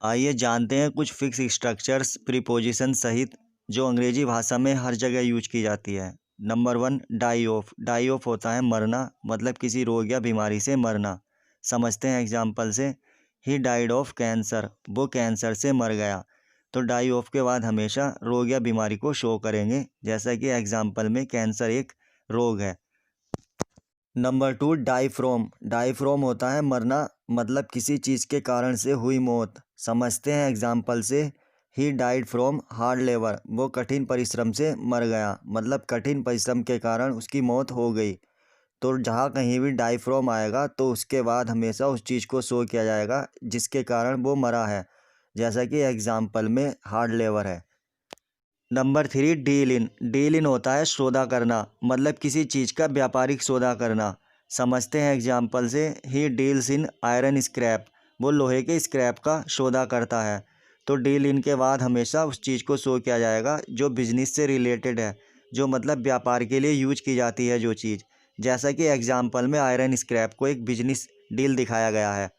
आइए जानते हैं कुछ फिक्स स्ट्रक्चर्स प्रीपोजिशन सहित जो अंग्रेजी भाषा में हर जगह यूज की जाती है। Number 1, die of. Die of होता है मरना, मतलब किसी रोग या बीमारी से मरना। समझते हैं एग्जाम्पल से। ही डाइड ऑफ कैंसर, वो कैंसर से मर गया। तो डाई ऑफ के बाद हमेशा रोग या बीमारी को शो करेंगे, जैसा कि एग्जाम्पल में कैंसर एक रोग है। Number 2, die from. Die from होता है मरना, मतलब किसी चीज़ के कारण से हुई मौत। समझते हैं एग्जाम्पल से। He died from hard labour, वो कठिन परिश्रम से मर गया, मतलब कठिन परिश्रम के कारण उसकी मौत हो गई। तो जहाँ कहीं भी डाई फ्रॉम आएगा तो उसके बाद हमेशा उस चीज़ को शो किया जाएगा जिसके कारण वो मरा है, जैसा कि एग्जाम्पल में हार्ड लेबर है। Number 3, deal in. Deal in होता है सौदा करना, मतलब किसी चीज़ का व्यापारिक सौदा करना। समझते हैं एग्जाम्पल से। He deals in iron scrap, वो लोहे के स्क्रैप का सौदा करता है। तो डील इन के बाद हमेशा उस चीज़ को शो किया जाएगा जो बिजनेस से रिलेटेड है, जो मतलब व्यापार के लिए यूज की जाती है जो चीज़, जैसा कि एग्जाम्पल में आयरन स्क्रैप को एक बिजनेस डील दिखाया गया है।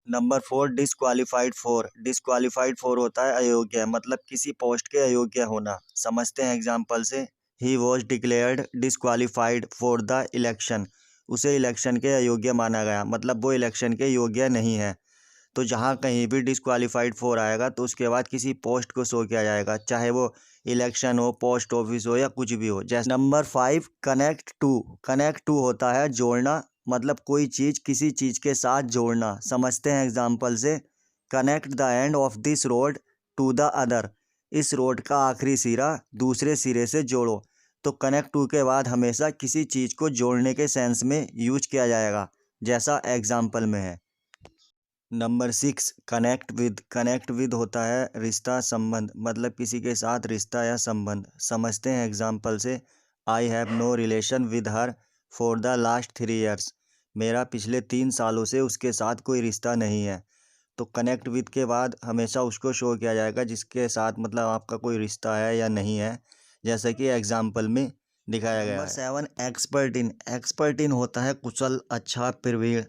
Number 4, disqualified for. Disqualified for होता है अयोग्य, मतलब किसी पोस्ट के अयोग्य होना। समझते हैं एग्जाम्पल से। He was declared disqualified for the election, उसे इलेक्शन के अयोग्य माना गया, मतलब वो इलेक्शन के योग्य नहीं है। तो जहाँ कहीं भी डिसक्वालीफाइड फॉर आएगा तो उसके बाद किसी पोस्ट को शो किया जाएगा, चाहे वो इलेक्शन हो, पोस्ट ऑफिस हो या कुछ भी हो। जैसे number 5, connect to. Connect to होता है जोड़ना, मतलब कोई चीज़ किसी चीज़ के साथ जोड़ना। समझते हैं एग्जाम्पल से। Connect the end of this road to the other, इस रोड का आखिरी सिरा दूसरे सिरे से जोड़ो। तो कनेक्ट टू के बाद हमेशा किसी चीज़ को जोड़ने के सेंस में यूज किया जाएगा, जैसा एग्जाम्पल में है। Number 6, connect with. Connect with होता है रिश्ता संबंध, मतलब किसी के साथ रिश्ता या संबंध। समझते हैं एग्जाम्पल से। I have no relation with her for the last 3 years, मेरा पिछले 3 सालों से उसके साथ कोई रिश्ता नहीं है। तो कनेक्ट विद के बाद हमेशा उसको शो किया जाएगा जिसके साथ मतलब आपका कोई रिश्ता है या नहीं है, जैसा कि एग्जाम्पल में दिखाया गया है। Number 7, expert in. Expert in होता है कुशल, अच्छा, प्रवीण,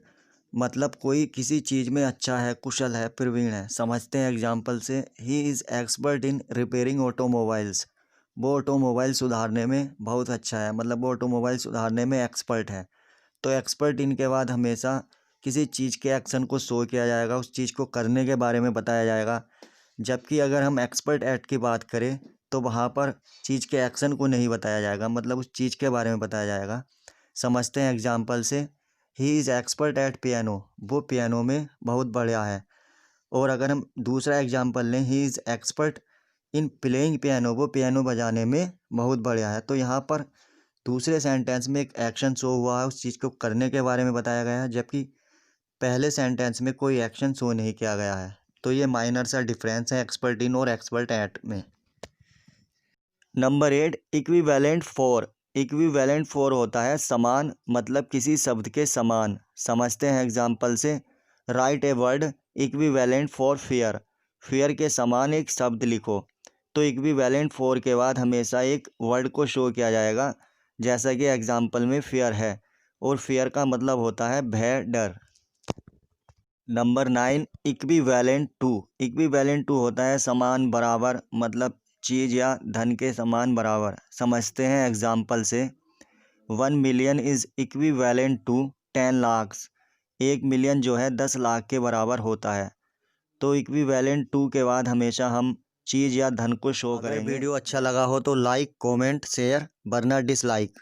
मतलब कोई किसी चीज़ में अच्छा है, कुशल है, प्रवीण है। समझते हैं एग्जाम्पल से। He is expert in repairing automobiles, वो ऑटोमोबाइल सुधारने में बहुत अच्छा है, मतलब वो ऑटोमोबाइल सुधारने में एक्सपर्ट है। तो एक्सपर्ट इन के बाद हमेशा किसी चीज़ के एक्शन को शो किया जाएगा, उस चीज़ को करने के बारे में बताया जाएगा। जबकि अगर हम एक्सपर्ट एट की बात करें तो वहाँ पर चीज़ के एक्शन को नहीं बताया जाएगा, मतलब उस चीज़ के बारे में बताया जाएगा। समझते हैं एग्जाम्पल से। He is expert at piano, वो पियानो में बहुत बढ़िया है। और अगर हम दूसरा एग्जाम्पल लें, he is expert in playing piano, वो पियानो बजाने में बहुत बढ़िया है। तो यहाँ पर दूसरे सेंटेंस में एक एक्शन शो हुआ है, उस चीज़ को करने के बारे में बताया गया है, जबकि पहले सेंटेंस में कोई एक्शन शो नहीं किया गया है। तो ये माइनर सा डिफरेंस है एक्सपर्ट इन और एक्सपर्ट एट में। Number 8, equivalent for. Equivalent for होता है समान, मतलब किसी शब्द के समान। समझते हैं एग्जाम्पल से। Right a word equivalent for fair, fair के समान एक शब्द लिखो। तो इक्विवेलेंट फॉर के बाद हमेशा एक वर्ड को शो किया जाएगा, जैसा कि एग्जाम्पल में फेयर है, और फेयर का मतलब होता है भय, डर। Number 9, equivalent to. Equivalent to होता है समान, बराबर, मतलब चीज़ या धन के समान, बराबर। समझते हैं एग्जाम्पल से। 1 million is equivalent to 10 lakhs, 1 million जो है 10 लाख के बराबर होता है। तो इक्विवेलेंट टू के बाद हमेशा हम चीज़ या धन को शो करेंगे। अगर वीडियो अच्छा लगा हो तो लाइक, कमेंट, शेयर, वरना डिसलाइक।